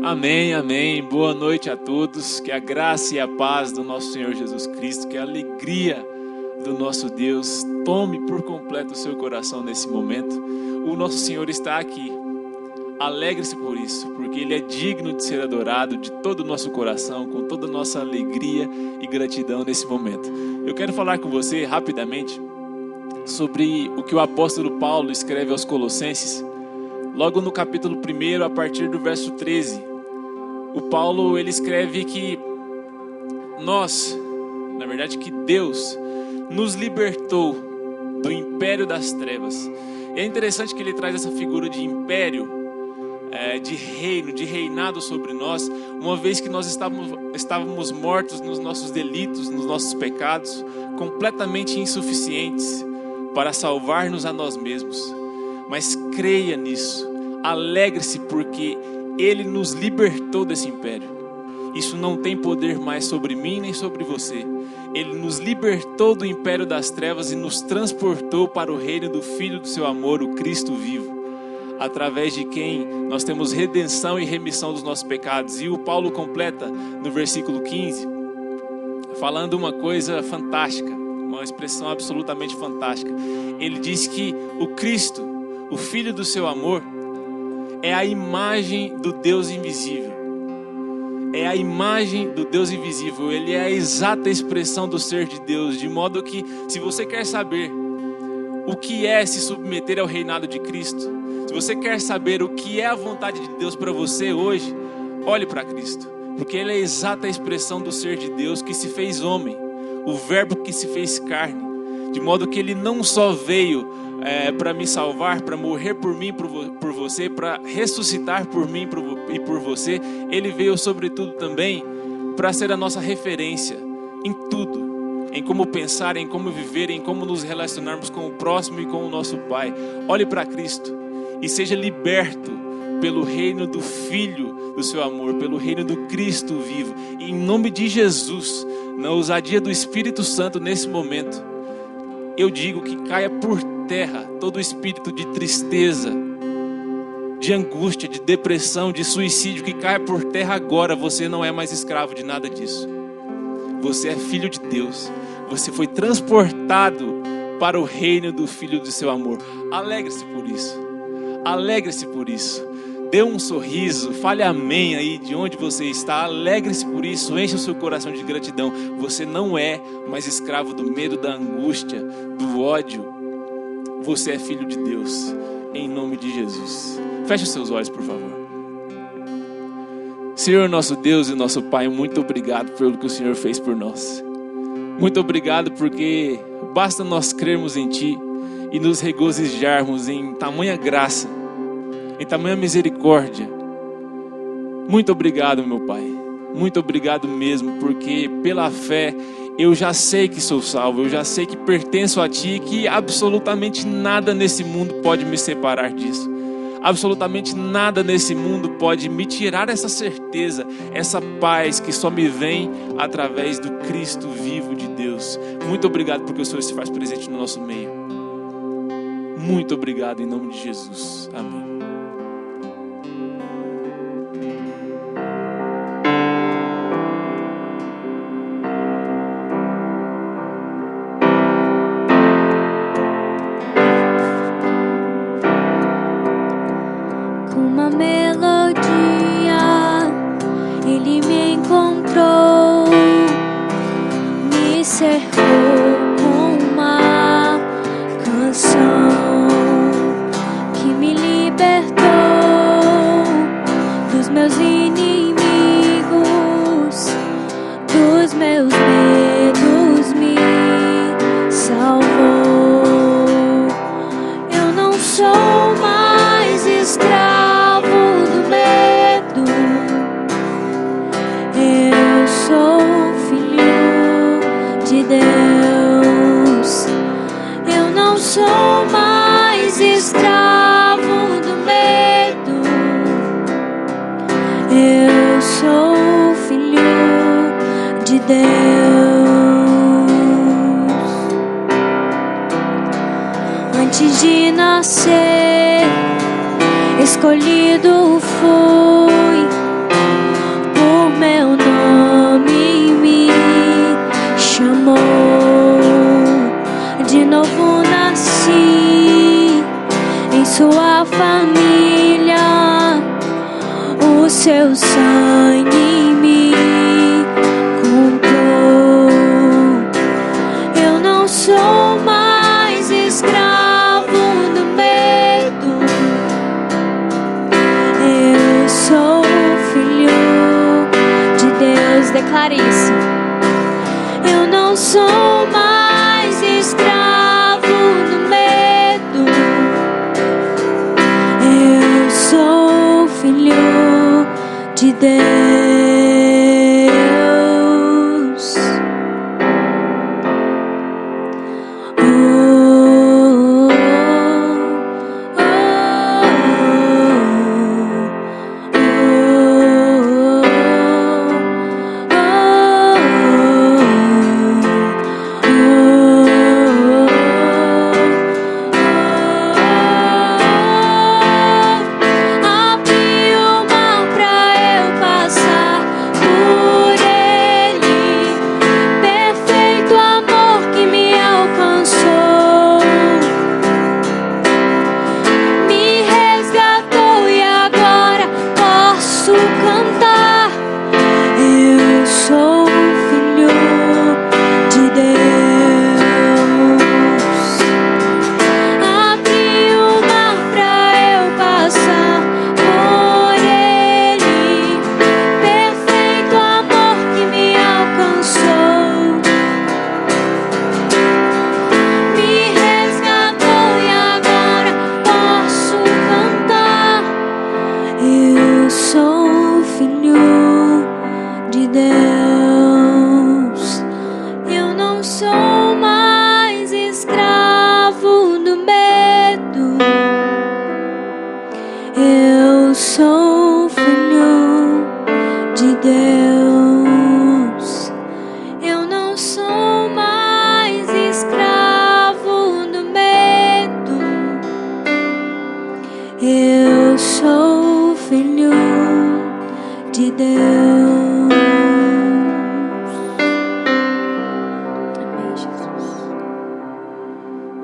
Amém, amém. Boa noite a todos. Que a graça e a paz do nosso Senhor Jesus Cristo, que a alegria do nosso Deus tome por completo o seu coração nesse momento. O nosso Senhor está aqui. Alegre-se por isso, porque Ele é digno de ser adorado de todo o nosso coração, com toda a nossa alegria e gratidão nesse momento. Eu quero falar com você rapidamente sobre o que o apóstolo Paulo escreve aos Colossenses, logo no capítulo 1, a partir do verso 13. O Paulo, ele escreve que que Deus nos libertou do império das trevas. E é interessante que ele traz essa figura de império, de reino, de reinado sobre nós, uma vez que nós estávamos mortos nos nossos delitos, nos nossos pecados, completamente insuficientes para salvar-nos a nós mesmos. Mas creia nisso, alegre-se porque Ele nos libertou desse império. Isso não tem poder mais sobre mim nem sobre você. Ele nos libertou do império das trevas e nos transportou para o reino do Filho do seu amor, o Cristo vivo, através de quem nós temos redenção e remissão dos nossos pecados. E o Paulo completa no versículo 15, falando uma coisa fantástica, uma expressão absolutamente fantástica. Ele diz que o Cristo, o Filho do seu amor, é a imagem do Deus invisível. É a imagem do Deus invisível. Ele é a exata expressão do ser de Deus. De modo que, se você quer saber o que é se submeter ao reinado de Cristo, se você quer saber o que é a vontade de Deus para você hoje, olhe para Cristo. Porque Ele é a exata expressão do ser de Deus que se fez homem. O verbo que se fez carne. De modo que Ele não só veio para me salvar, para morrer por mim, por você, para ressuscitar por mim e por você. Ele veio sobretudo também para ser a nossa referência em tudo, em como pensar, em como viver, em como nos relacionarmos com o próximo e com o nosso Pai. Olhe para Cristo e seja liberto pelo reino do Filho do seu amor, pelo reino do Cristo vivo. E em nome de Jesus, na ousadia do Espírito Santo nesse momento, eu digo que caia por terra todo o espírito de tristeza, de angústia, de depressão, de suicídio, que caia por terra agora. Você não é mais escravo de nada disso. Você é filho de Deus. Você foi transportado para o reino do Filho do seu amor. Alegre-se por isso. Alegre-se por isso. Dê um sorriso, fale amém aí de onde você está. Alegre-se por isso, enche o seu coração de gratidão. Você não é mais escravo do medo, da angústia, do ódio. Você é filho de Deus, em nome de Jesus. Feche os seus olhos, por favor. Senhor, nosso Deus e nosso Pai, muito obrigado pelo que o Senhor fez por nós. Muito obrigado porque basta nós crermos em Ti e nos regozijarmos em tamanha graça, em tamanha misericórdia. Muito obrigado, meu Pai. Muito obrigado mesmo, porque pela fé eu já sei que sou salvo, eu já sei que pertenço a Ti e que absolutamente nada nesse mundo pode me separar disso. Absolutamente nada nesse mundo pode me tirar essa certeza, essa paz que só me vem através do Cristo vivo de Deus. Muito obrigado porque o Senhor se faz presente no nosso meio. Muito obrigado em nome de Jesus. Amém. Antes de nascer, escolhido fui seu sangue me comprou. Eu não sou mais escravo do medo. Eu sou filho de Deus. Declare isso. Eu não sou mais escravo do medo. Eu sou filho de Deus.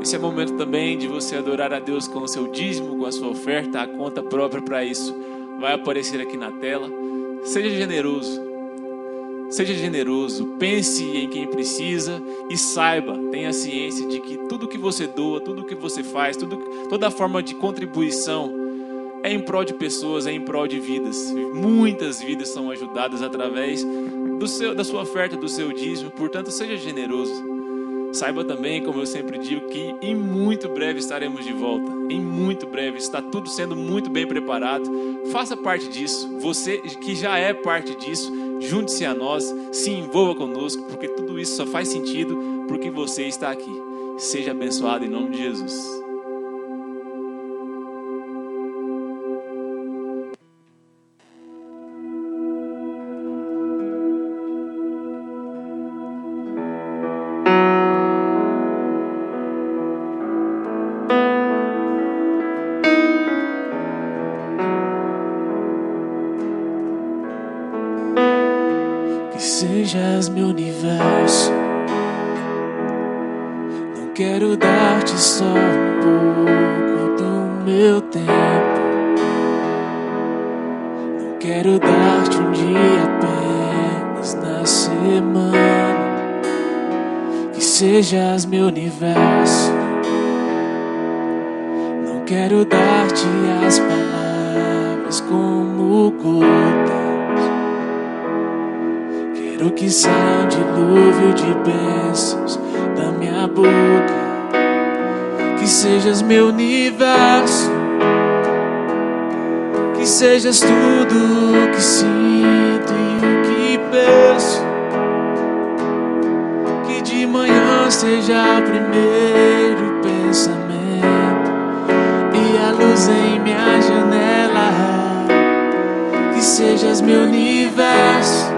Esse é o momento também de você adorar a Deus com o seu dízimo, com a sua oferta. A conta própria para isso vai aparecer aqui na tela. Seja generoso. Seja generoso. Pense em quem precisa e saiba, tenha ciência de que tudo que você doa, tudo que você faz, toda forma de contribuição é em prol de pessoas, é em prol de vidas. Muitas vidas são ajudadas através da sua oferta, do seu dízimo. Portanto, seja generoso. Saiba também, como eu sempre digo, que em muito breve estaremos de volta. Em muito breve, está tudo sendo muito bem preparado. Faça parte disso. Você que já é parte disso, junte-se a nós, se envolva conosco, porque tudo isso só faz sentido porque você está aqui. Seja abençoado em nome de Jesus. Sejas meu universo. Não quero dar-te só um pouco do meu tempo. Não quero dar-te um dia apenas na semana. Que sejas meu universo. Não quero dar-te as palavras como gotas. Quero que saia um dilúvio de bênçãos da minha boca. Que sejas meu universo. Que sejas tudo o que sinto e o que penso. Que de manhã seja o primeiro pensamento e a luz em minha janela. Que sejas meu universo.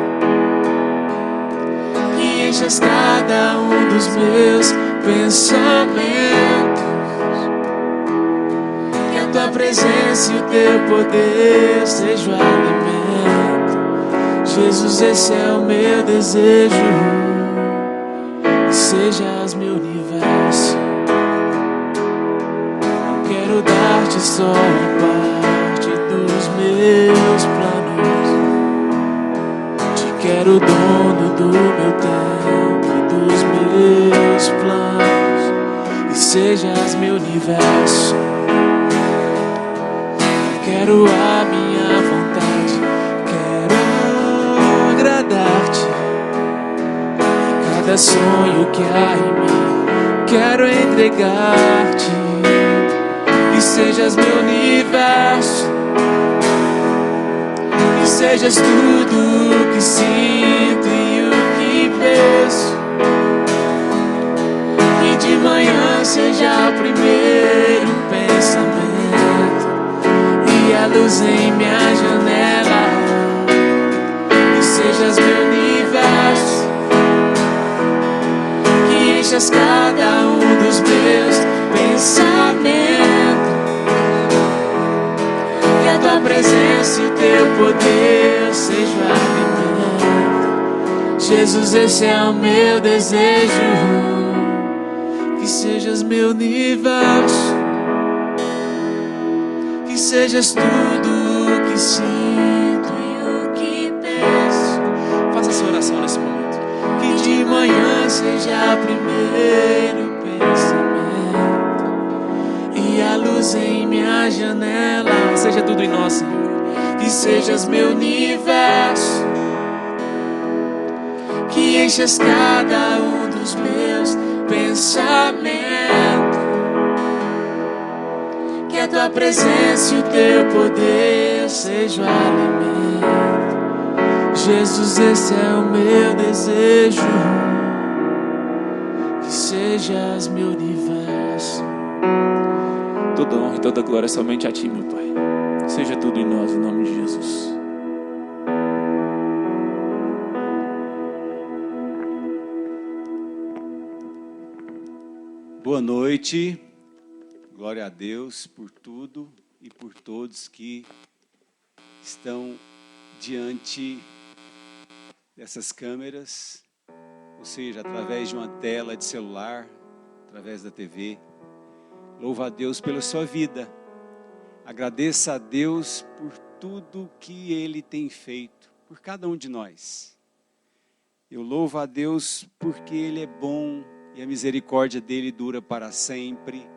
Enchas cada um dos meus pensamentos. Que a tua presença e o teu poder sejam o alimento. Jesus, esse é o meu desejo. Que sejas meu universo. Não quero dar-te só uma parte dos meus planos. Senhor, o dono do meu tempo e dos meus planos, e sejas meu universo. Quero a minha vontade, quero agradar-te. Em cada sonho que há em mim, quero entregar-te. E sejas meu universo, e sejas tudo o que sinto e o que penso. E de manhã seja o primeiro pensamento e a luz em minha janela. E sejas meu universo, que enchas cada um dos meus pensamentos. Que a tua presença e o teu poder seja o alimento. Jesus, esse é o meu desejo. Que sejas meu universo, que sejas tudo o que sinto e o que penso. Faça essa oração nesse momento. Que de manhã seja o primeiro pensamento e a luz em minha janela. Seja tudo em nós, Senhor. Que sejas meu universo, que enches cada um dos meus pensamentos. Que a tua presença e o teu poder seja o alimento. Jesus, esse é o meu desejo. Que sejas meu universo. Toda honra e toda glória somente a ti, meu Pai. Seja tudo em nós, em nome de Jesus. Boa noite, glória a Deus por tudo e por todos que estão diante dessas câmeras, ou seja, através de uma tela de celular, através da TV. Louva a Deus pela sua vida, agradeça a Deus por tudo que Ele tem feito, por cada um de nós. Eu louvo a Deus porque Ele é bom, e a misericórdia dele dura para sempre.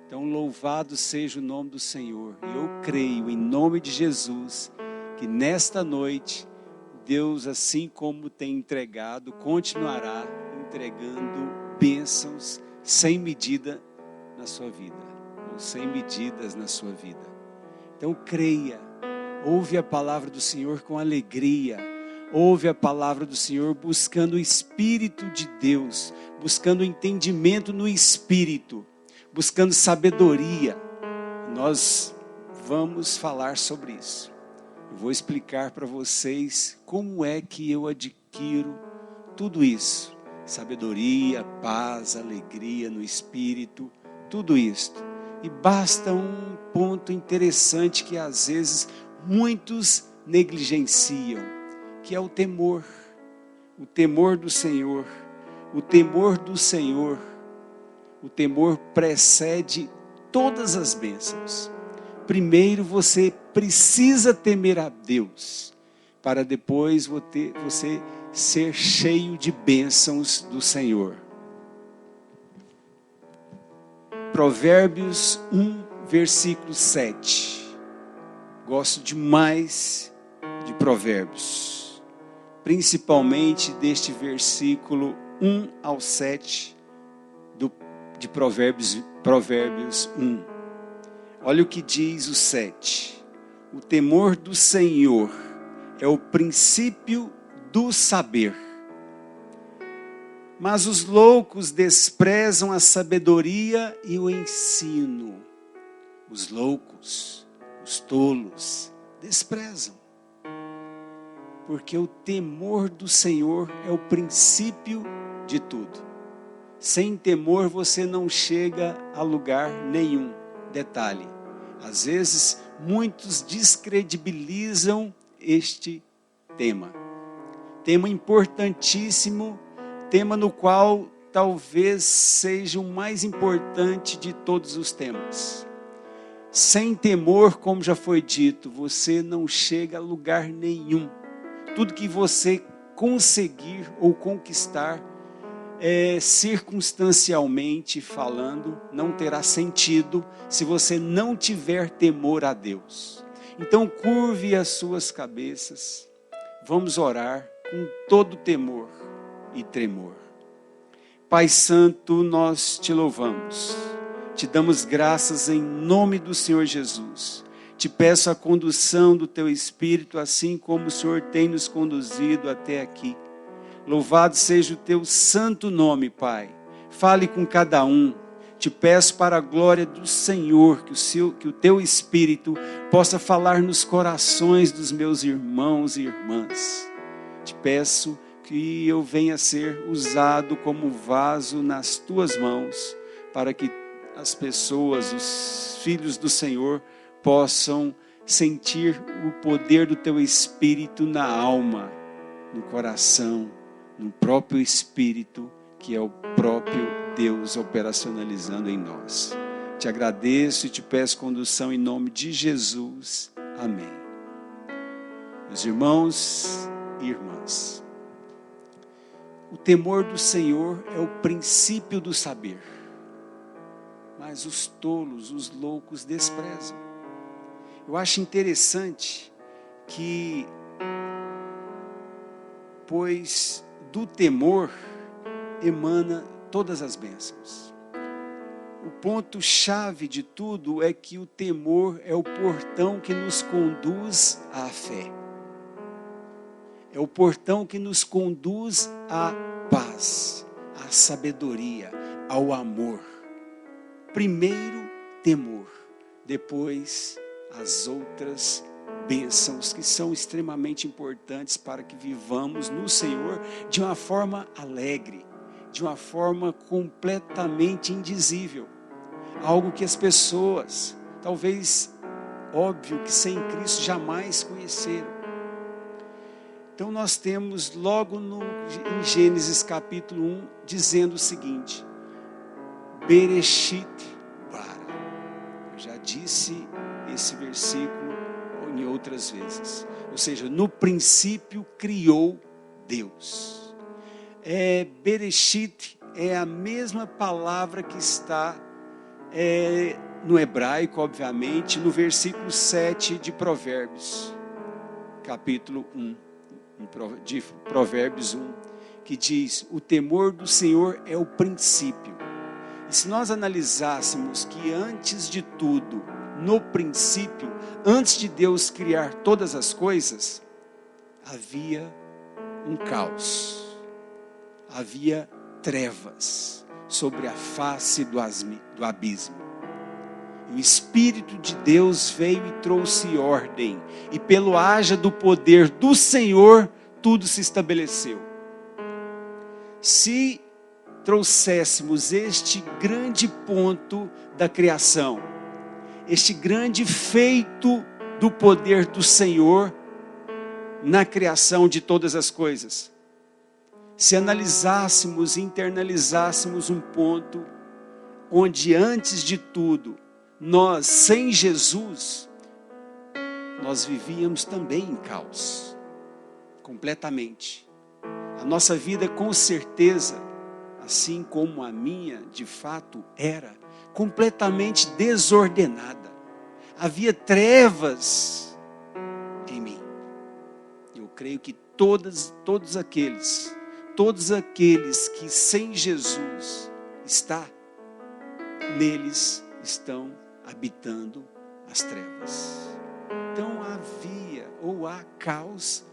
Então louvado seja o nome do Senhor. Eu creio em nome de Jesus que nesta noite Deus, assim como tem entregado, continuará entregando bênçãos sem medida na sua vida, ou sem medidas na sua vida. Então creia, ouve a palavra do Senhor com alegria. Ouve a palavra do Senhor buscando o Espírito de Deus, buscando entendimento no Espírito, buscando sabedoria. Nós vamos falar sobre isso. Eu vou explicar para vocês como é que eu adquiro tudo isso. Sabedoria, paz, alegria no Espírito, tudo isto. E basta um ponto interessante que às vezes muitos negligenciam, que é o temor do Senhor. O temor do Senhor, o temor precede todas as bênçãos. Primeiro você precisa temer a Deus, para depois você ser cheio de bênçãos do Senhor. Provérbios 1, versículo 7. Gosto demais de Provérbios, principalmente deste versículo 1 ao 7 de Provérbios 1. Olha o que diz o 7. O temor do Senhor é o princípio do saber, mas os loucos desprezam a sabedoria e o ensino. Os loucos, os tolos, desprezam. Porque o temor do Senhor é o princípio de tudo. Sem temor você não chega a lugar nenhum. Detalhe, às vezes muitos descredibilizam este tema. Tema importantíssimo, tema no qual talvez seja o mais importante de todos os temas. Sem temor, como já foi dito, você não chega a lugar nenhum. Tudo que você conseguir ou conquistar circunstancialmente falando, não terá sentido se você não tiver temor a Deus. Então curve as suas cabeças, vamos orar com todo temor e tremor. Pai Santo, nós te louvamos, te damos graças em nome do Senhor Jesus. Te peço a condução do Teu Espírito, assim como o Senhor tem nos conduzido até aqui. Louvado seja o Teu santo nome, Pai. Fale com cada um. Te peço para a glória do Senhor, que o Teu Espírito possa falar nos corações dos meus irmãos e irmãs. Te peço que eu venha ser usado como vaso nas Tuas mãos, para que as pessoas, os filhos do Senhor, possam sentir o poder do Teu Espírito na alma, no coração, no próprio Espírito, que é o próprio Deus operacionalizando em nós. Te agradeço e te peço condução em nome de Jesus. Amém. Meus irmãos e irmãs, o temor do Senhor é o princípio do saber, mas os tolos, os loucos desprezam. Eu acho interessante que, pois do temor emana todas as bênçãos. O ponto-chave de tudo é que o temor é o portão que nos conduz à fé. É o portão que nos conduz à paz, à sabedoria, ao amor. Primeiro, temor. Depois, as outras bênçãos que são extremamente importantes para que vivamos no Senhor de uma forma alegre, de uma forma completamente indizível. Algo que as pessoas, talvez óbvio que sem Cristo jamais conheceram. Então nós temos logo em Gênesis capítulo 1, dizendo o seguinte: Bereshit bara. Eu já disse esse versículo em outras vezes. Ou seja, no princípio criou Deus. Bereshit é a mesma palavra que está no hebraico, obviamente, no versículo 7 de Provérbios, capítulo 1, de Provérbios 1, que diz: o temor do Senhor é o princípio. E se nós analisássemos que antes de tudo, no princípio, antes de Deus criar todas as coisas, havia um caos, havia trevas sobre a face do abismo. E o Espírito de Deus veio e trouxe ordem, e pelo haja do poder do Senhor, tudo se estabeleceu. Se trouxéssemos este grande ponto da criação, este grande feito do poder do Senhor na criação de todas as coisas, se analisássemos e internalizássemos um ponto onde antes de tudo, nós sem Jesus, nós vivíamos também em caos, completamente. A nossa vida com certeza, assim como a minha de fato era, completamente desordenada. Havia trevas em mim. Eu creio que todos aqueles que sem Jesus está, neles estão habitando as trevas. Então havia ou há caos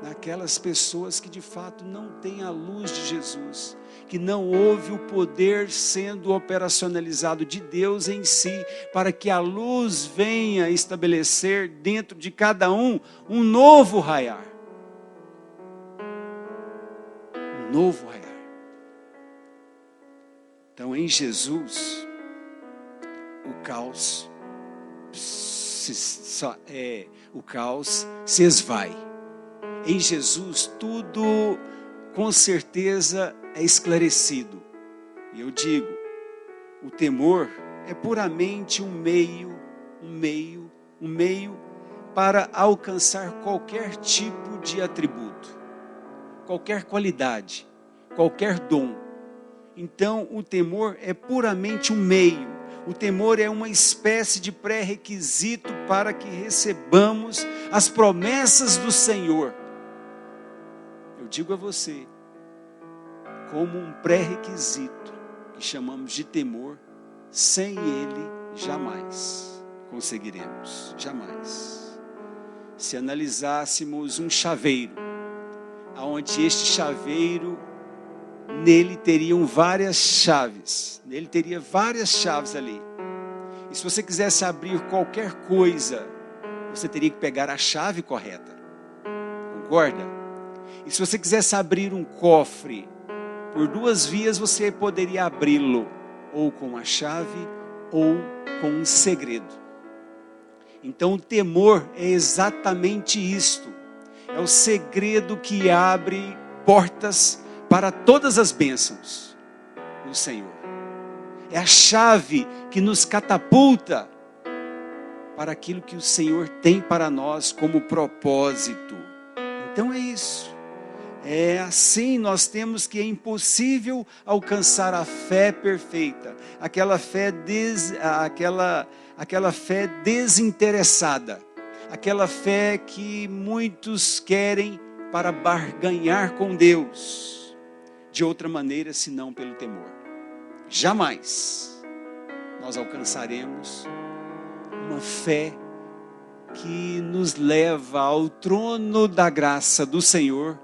naquelas pessoas que de fato não têm a luz de Jesus, que não houve o poder sendo operacionalizado de Deus em si, para que a luz venha estabelecer dentro de cada um novo raiar. Um novo raiar. Então em Jesus, o caos se esvai. Em Jesus tudo com certeza é esclarecido. E eu digo, o temor é puramente um meio para alcançar qualquer tipo de atributo, qualquer qualidade, qualquer dom. Então, o temor é puramente um meio. O temor é uma espécie de pré-requisito para que recebamos as promessas do Senhor. Eu digo a você, como um pré-requisito que chamamos de temor, sem ele jamais conseguiremos, jamais. Se analisássemos um chaveiro, onde este chaveiro, nele teriam várias chaves, ali. E se você quisesse abrir qualquer coisa, você teria que pegar a chave correta, concorda? E se você quisesse abrir um cofre, por duas vias você poderia abri-lo, ou com a chave, ou com um segredo. Então o temor é exatamente isto, é o segredo que abre portas para todas as bênçãos do Senhor. É a chave que nos catapulta para aquilo que o Senhor tem para nós como propósito. Então é isso. É assim, nós temos que é impossível alcançar a fé perfeita, aquela fé desinteressada, aquela fé que muitos querem para barganhar com Deus. De outra maneira, senão pelo temor. Jamais nós alcançaremos uma fé que nos leva ao trono da graça do Senhor,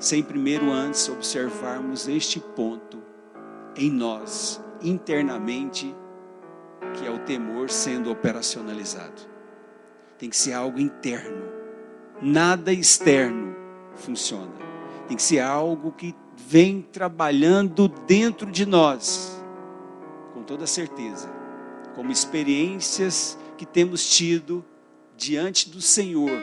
sem primeiro antes observarmos este ponto em nós, internamente, que é o temor sendo operacionalizado. Tem que ser algo interno, nada externo funciona. Tem que ser algo que vem trabalhando dentro de nós, com toda certeza, como experiências que temos tido diante do Senhor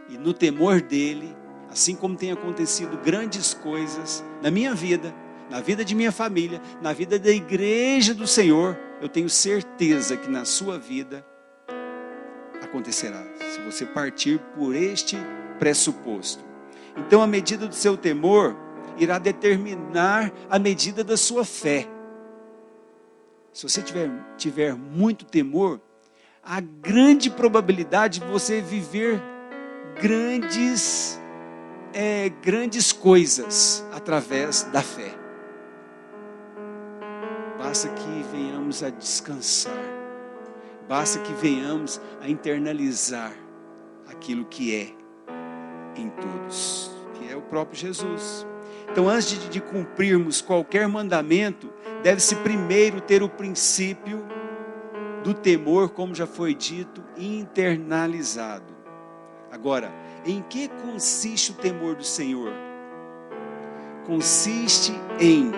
e no temor dele, assim como tem acontecido grandes coisas na minha vida, na vida de minha família, na vida da igreja do Senhor, eu tenho certeza que na sua vida acontecerá, se você partir por este pressuposto. Então a medida do seu temor irá determinar a medida da sua fé. Se você tiver muito temor, há grande probabilidade de você viver grandes coisas através da fé. Basta que venhamos a descansar, basta que venhamos a internalizar aquilo que é em todos, que é o próprio Jesus. Então, antes de cumprirmos qualquer mandamento, deve-se primeiro ter o princípio do temor, como já foi dito, internalizado. Agora, em que consiste o temor do Senhor? Consiste em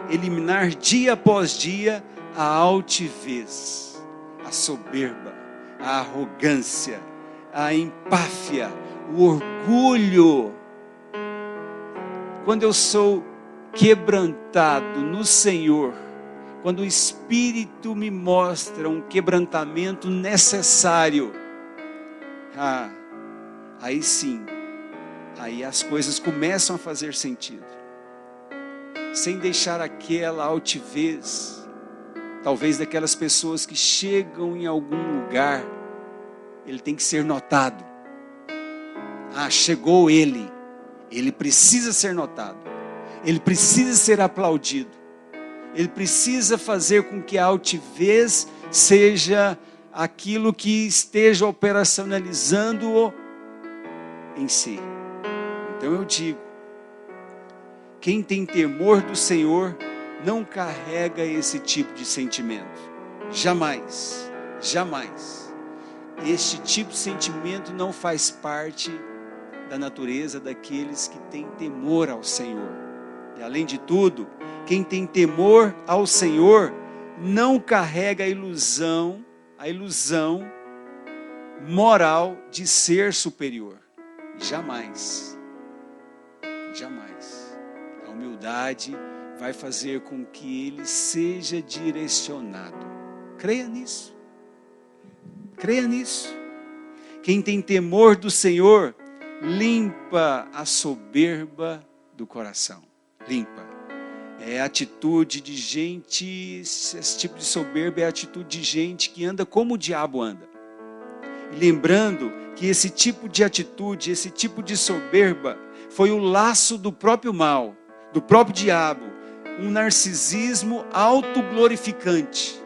eliminar dia após dia a altivez, a soberba, a arrogância, a empáfia, o orgulho. Quando eu sou quebrantado no Senhor, quando o Espírito me mostra um quebrantamento necessário, aí sim, aí as coisas começam a fazer sentido, sem deixar aquela altivez, talvez daquelas pessoas que chegam em algum lugar, ele tem que ser notado. Chegou ele precisa ser notado, ele precisa ser aplaudido, ele precisa fazer com que a altivez seja aquilo que esteja operacionalizando-o em si. Então eu digo, quem tem temor do Senhor não carrega esse tipo de sentimento, jamais, jamais. Este tipo de sentimento não faz parte da natureza daqueles que têm temor ao Senhor. E além de tudo, quem tem temor ao Senhor não carrega a ilusão moral de ser superior. Jamais. Jamais. A humildade vai fazer com que ele seja direcionado. Creia nisso. Creia nisso. Quem tem temor do Senhor limpa a soberba do coração. Limpa. É a atitude de gente, esse tipo de soberba é a atitude de gente que anda como o diabo anda. E lembrando que esse tipo de atitude, esse tipo de soberba, foi o laço do próprio mal, do próprio diabo, um narcisismo autoglorificante,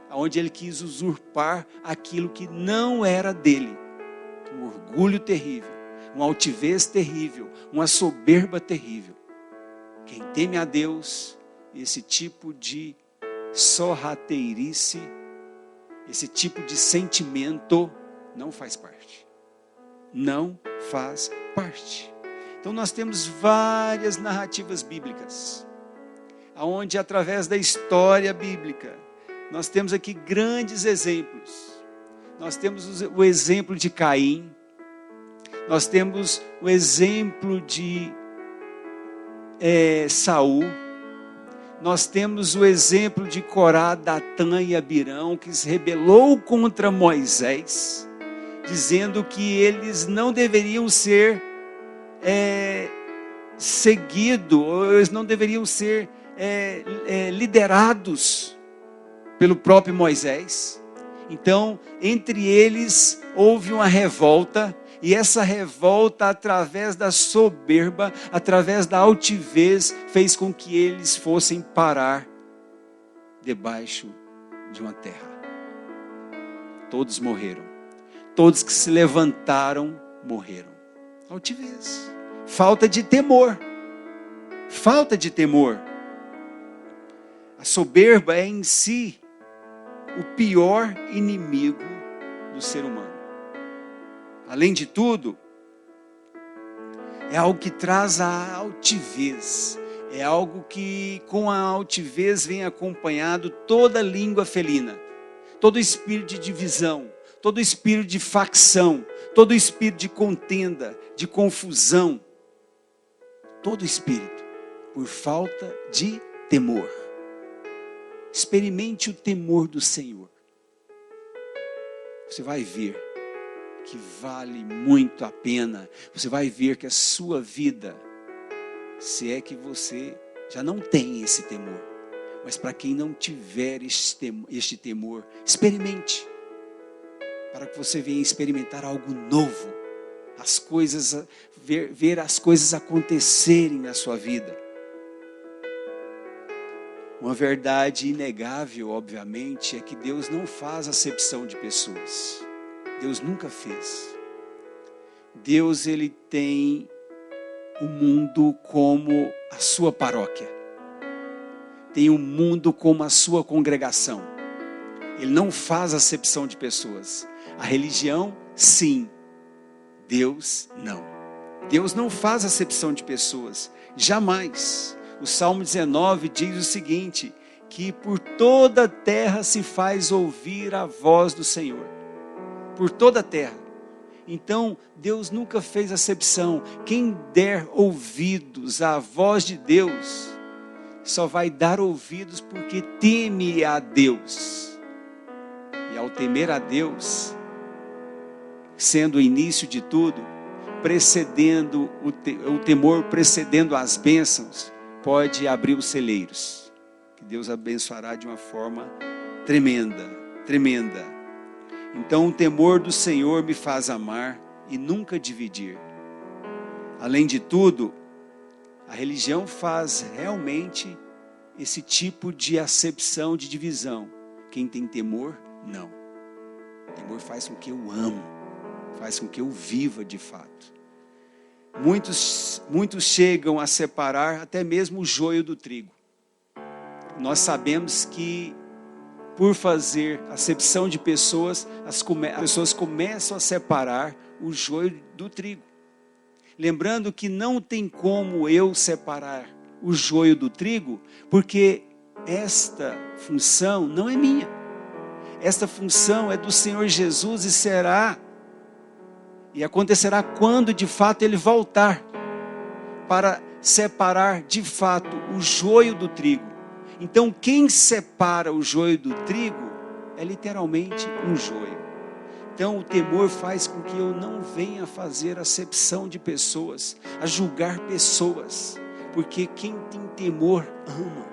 onde ele quis usurpar aquilo que não era dele. Um orgulho terrível, uma altivez terrível, uma soberba terrível. Quem teme a Deus, esse tipo de sorrateirice, esse tipo de sentimento não faz parte. Não faz parte. Então nós temos várias narrativas bíblicas, onde através da história bíblica, nós temos aqui grandes exemplos. Nós temos o exemplo de Caim, nós temos o exemplo de Saul, nós temos o exemplo de Corá, Datã e Abirão, que se rebelou contra Moisés, dizendo que eles não deveriam ser seguidos, ou eles não deveriam ser liderados pelo próprio Moisés. Então, entre eles houve uma revolta, e essa revolta, através da soberba, através da altivez, fez com que eles fossem parar debaixo de uma terra. Todos morreram. Todos que se levantaram morreram. Altivez. Falta de temor. Falta de temor. A soberba é em si o pior inimigo do ser humano. Além de tudo, é algo que traz a altivez. É algo que com a altivez vem acompanhado toda a língua felina. Todo espírito de divisão, todo espírito de facção, todo espírito de contenda, de confusão. Todo espírito, por falta de temor. Experimente o temor do Senhor. Você vai ver que vale muito a pena. Você vai ver que a sua vida, se é que você já não tem esse temor, mas para quem não tiver este temor, experimente, para que você venha experimentar algo novo, as coisas, ver as coisas acontecerem na sua vida. Uma verdade inegável, obviamente, é que Deus não faz acepção de pessoas. Deus nunca fez. Deus, ele tem o mundo como a sua paróquia. Tem o mundo como a sua congregação. Ele não faz acepção de pessoas. A religião, sim. Deus, não. Deus não faz acepção de pessoas. Jamais. O Salmo 19 diz o seguinte, que por toda a terra se faz ouvir a voz do Senhor. Por toda a terra. Então, Deus nunca fez acepção. Quem der ouvidos à voz de Deus, só vai dar ouvidos porque teme a Deus. E ao temer a Deus, sendo o início de tudo, precedendo o temor, precedendo as bênçãos, pode abrir os celeiros, que Deus abençoará de uma forma tremenda, tremenda. Então o temor do Senhor me faz amar e nunca dividir. Além de tudo, a religião faz realmente esse tipo de acepção, de divisão. Quem tem temor, não. Temor faz com que eu amo, faz com que eu viva de fato. Muitos chegam a separar até mesmo o joio do trigo. Nós sabemos que por fazer acepção de pessoas, as pessoas começam a separar o joio do trigo. Lembrando que não tem como eu separar o joio do trigo, porque esta função não é minha. Esta função é do Senhor Jesus e acontecerá quando de fato Ele voltar para separar de fato o joio do trigo. Então quem separa o joio do trigo é literalmente um joio. Então o temor faz com que eu não venha fazer acepção de pessoas, a julgar pessoas, porque quem tem temor ama.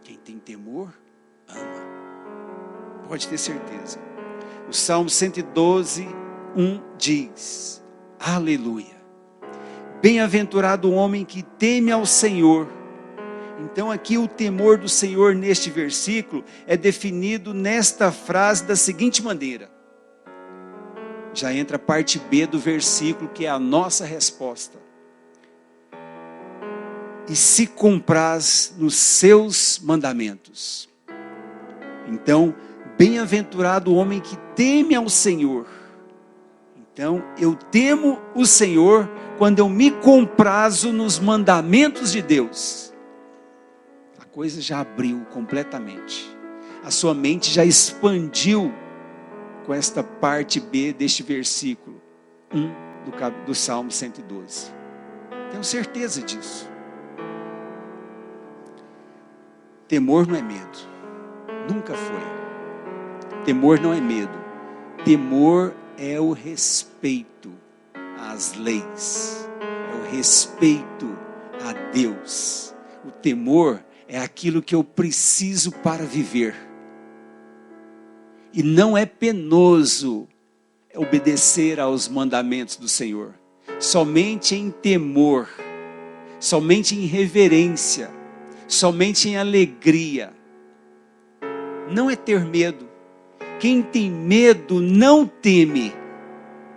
Quem tem temor ama. Pode ter certeza. O Salmo 112, 1 diz: aleluia, bem-aventurado o homem que teme ao Senhor. Então aqui o temor do Senhor neste versículo é definido nesta frase da seguinte maneira. Já entra a parte B do versículo, que é a nossa resposta. E se compraz nos seus mandamentos. Então, bem-aventurado o homem que teme ao Senhor. Então, eu temo o Senhor quando eu me comprazo nos mandamentos de Deus. A coisa já abriu completamente. A sua mente já expandiu com esta parte B deste versículo 1 do Salmo 112. Tenho certeza disso. Temor não é medo. Nunca foi. Temor não é medo. Temor é o respeito às leis. É o respeito a Deus. O temor é aquilo que eu preciso para viver. E não é penoso obedecer aos mandamentos do Senhor. Somente em temor, somente em reverência, somente em alegria. Não é ter medo. Quem tem medo não teme.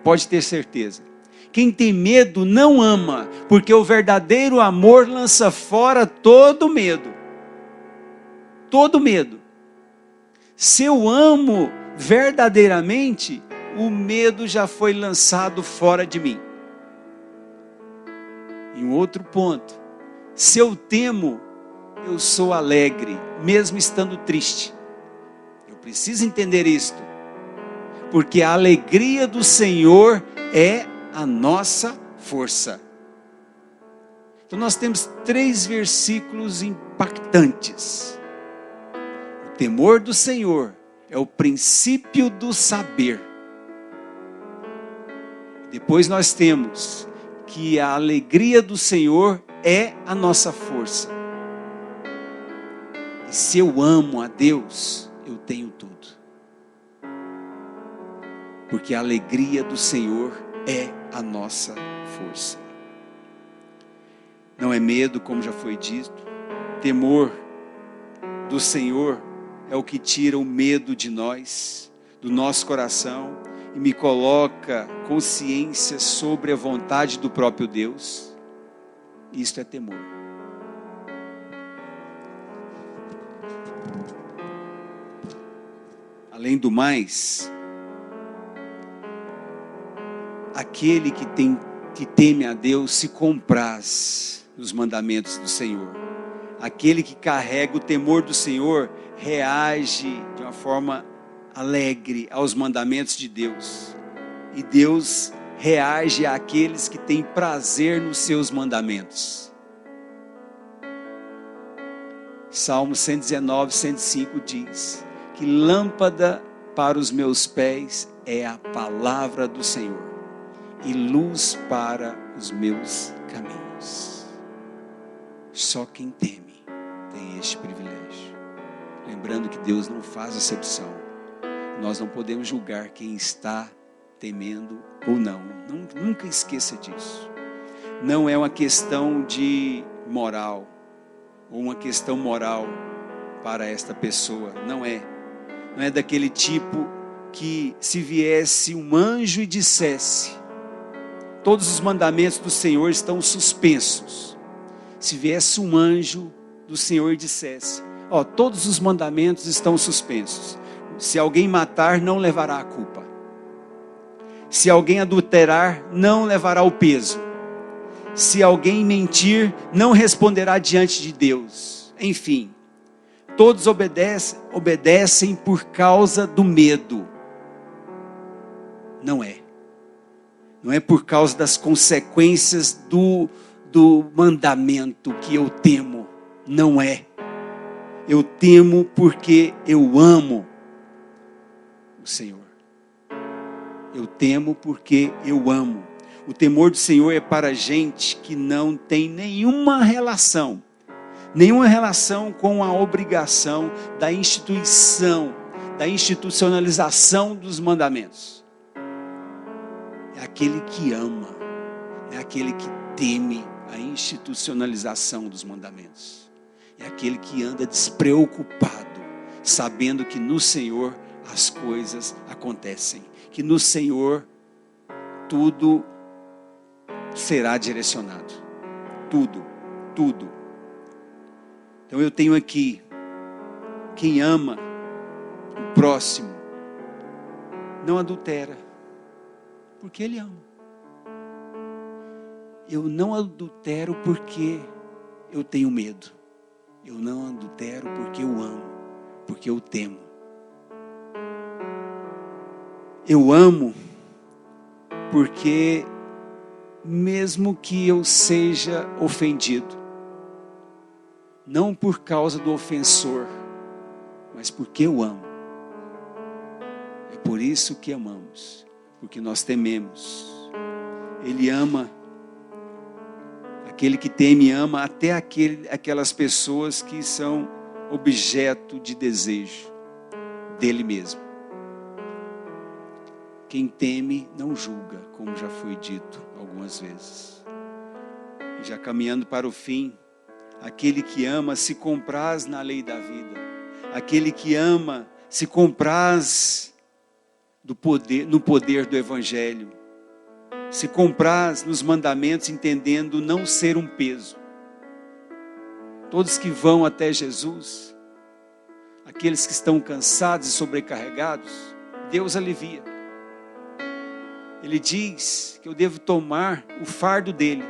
Pode ter certeza. Quem tem medo não ama, porque o verdadeiro amor lança fora todo medo. Todo medo. Se eu amo verdadeiramente, o medo já foi lançado fora de mim. Em outro ponto, se eu temo, eu sou alegre, mesmo estando triste. Eu preciso entender isto, porque a alegria do Senhor é a nossa força. Então nós temos 3 versículos impactantes. O temor do Senhor é o princípio do saber. Depois nós temos que a alegria do Senhor é a nossa força. E se eu amo a Deus, eu tenho tudo. Porque a alegria do Senhor é a nossa força. Não é medo, como já foi dito. Temor do Senhor é o que tira o medo de nós, do nosso coração, e me coloca consciência sobre a vontade do próprio Deus. Isto é temor. Além do mais, aquele que teme a Deus se compraz nos mandamentos do Senhor. Aquele que carrega o temor do Senhor reage de uma forma alegre aos mandamentos de Deus. E Deus reage àqueles que têm prazer nos seus mandamentos. Salmo 119, 105 diz que lâmpada para os meus pés é a palavra do Senhor e luz para os meus caminhos. Só quem teme tem este privilégio. Lembrando que Deus não faz acepção. Nós não podemos julgar quem está temendo ou não. Nunca esqueça disso. Não é uma questão de moral, ou uma questão moral para esta pessoa. Não é. Não é daquele tipo que se viesse um anjo e dissesse: todos os mandamentos do Senhor estão suspensos. Se viesse um anjo do Senhor e dissesse: todos os mandamentos estão suspensos. Se alguém matar, não levará a culpa. Se alguém adulterar, não levará o peso. Se alguém mentir, não responderá diante de Deus. Enfim, todos obedecem por causa do medo. Não é. Não é por causa das consequências do mandamento que eu temo. Não é. Eu temo porque eu amo o Senhor. Eu temo porque eu amo. O temor do Senhor é para gente que não tem nenhuma relação com a obrigação da institucionalização dos mandamentos. É aquele que ama, é aquele que teme a institucionalização dos mandamentos. É aquele que anda despreocupado, sabendo que no Senhor as coisas acontecem, que no Senhor tudo será direcionado. Tudo. Então eu tenho aqui, quem ama o próximo, não adultera, porque ele ama. Eu não adultero porque eu tenho medo. Eu não adultero porque eu amo, porque eu temo. Eu amo porque mesmo que eu seja ofendido, não por causa do ofensor, mas porque eu amo. É por isso que amamos, porque nós tememos. Ele ama, aquele que teme ama até aquelas pessoas que são objeto de desejo dele mesmo. Quem teme não julga, como já foi dito algumas vezes. E já caminhando para o fim, aquele que ama se compraz na lei da vida. Aquele que ama se compraz no poder do Evangelho. Se compraz nos mandamentos, entendendo não ser um peso. Todos que vão até Jesus, aqueles que estão cansados e sobrecarregados, Deus alivia. Ele diz que eu devo tomar o fardo dele,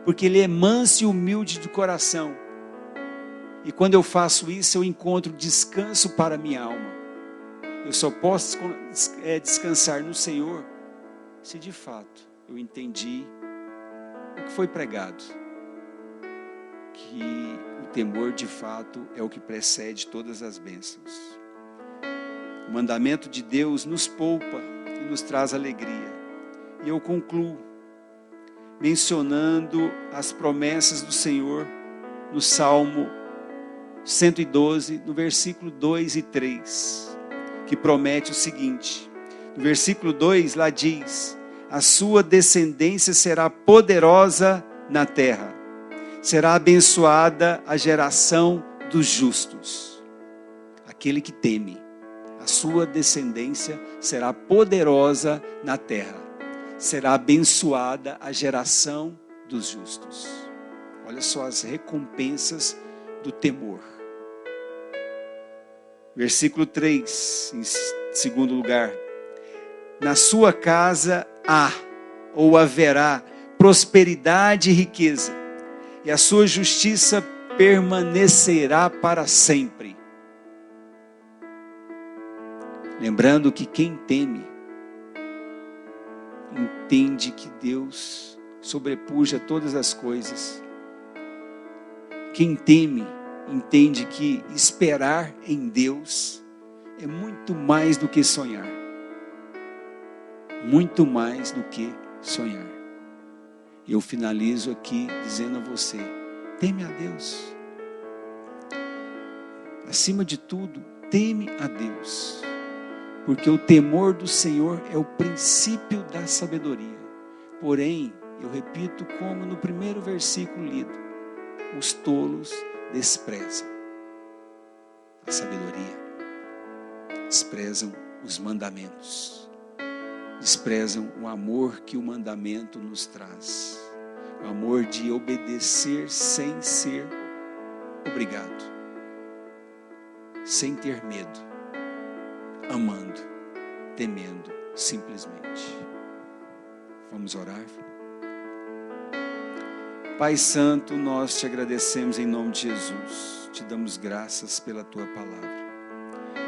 porque ele é manso e humilde de coração. E quando eu faço isso, eu encontro descanso para a minha alma. Eu só posso descansar no Senhor se de fato eu entendi o que foi pregado, que o temor de fato é o que precede todas as bênçãos. O mandamento de Deus nos poupa e nos traz alegria. E eu concluo mencionando as promessas do Senhor no Salmo 112, no versículo 2 e 3, que promete o seguinte. No versículo 2 lá diz: a sua descendência será poderosa na terra, será abençoada a geração dos justos. Aquele que teme, a sua descendência será poderosa na terra, será abençoada a geração dos justos. Olha só as recompensas do temor. Versículo 3, em segundo lugar: na sua casa há ou haverá prosperidade e riqueza, e a sua justiça permanecerá para sempre. Lembrando que quem teme entende que Deus sobrepuja todas as coisas. Quem teme entende que esperar em Deus é muito mais do que sonhar. Muito mais do que sonhar. Eu finalizo aqui dizendo a você: teme a Deus. Acima de tudo, teme a Deus. Porque o temor do Senhor é o princípio da sabedoria. Porém, eu repito como no primeiro versículo lido, os tolos desprezam a sabedoria, desprezam os mandamentos, desprezam o amor que o mandamento nos traz, o amor de obedecer sem ser obrigado, sem ter medo, amando, temendo simplesmente. Vamos orar? Pai Santo, nós te agradecemos em nome de Jesus, te damos graças pela tua palavra.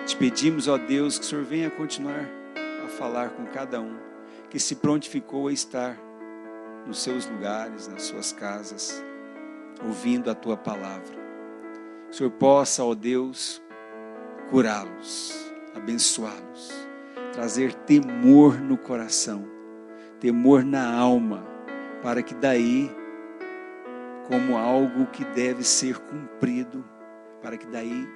Te pedimos, ó Deus, que o Senhor venha continuar a falar com cada um que se prontificou a estar nos seus lugares, nas suas casas, ouvindo a tua palavra. Que o Senhor possa, ó Deus, curá-los, abençoá-los, trazer temor no coração, temor na alma, para que daí, como algo que deve ser cumprido, para que daí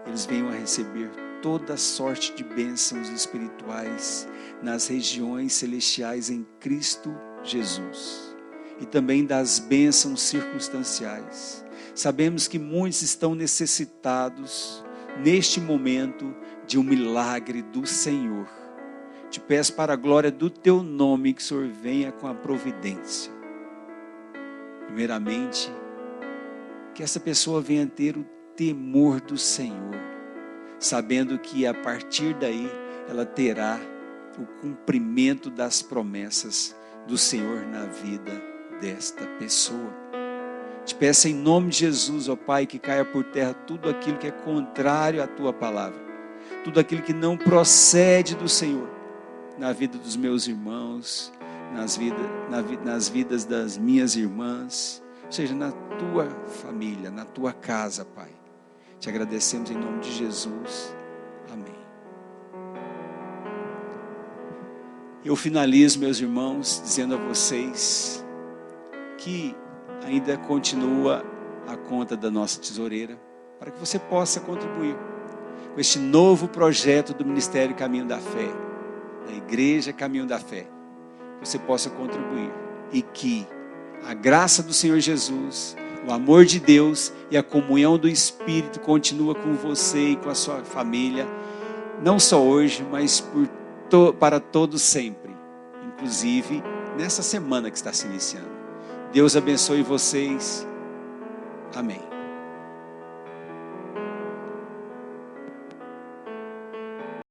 eles venham a receber toda sorte de bênçãos espirituais nas regiões celestiais em Cristo Jesus. E também das bênçãos circunstanciais. Sabemos que muitos estão necessitados, neste momento, de um milagre do Senhor. Te peço para a glória do Teu nome que o Senhor venha com a providência. Primeiramente, que essa pessoa venha ter o temor do Senhor, sabendo que a partir daí ela terá o cumprimento das promessas do Senhor na vida desta pessoa. Te peço em nome de Jesus, ó Pai, que caia por terra tudo aquilo que é contrário à Tua palavra, tudo aquilo que não procede do Senhor, na vida dos meus irmãos, nas vidas das minhas irmãs, ou seja, na Tua família, na Tua casa, Pai. Te agradecemos em nome de Jesus. Amém. Eu finalizo, meus irmãos, dizendo a vocês que ainda continua a conta da nossa tesoureira, para que você possa contribuir com este novo projeto do Ministério Caminho da Fé, da Igreja Caminho da Fé. Que você possa contribuir e que a graça do Senhor Jesus, o amor de Deus e a comunhão do Espírito continua com você e com a sua família, não só hoje, mas para todos sempre, inclusive nessa semana que está se iniciando. Deus abençoe vocês. Amém.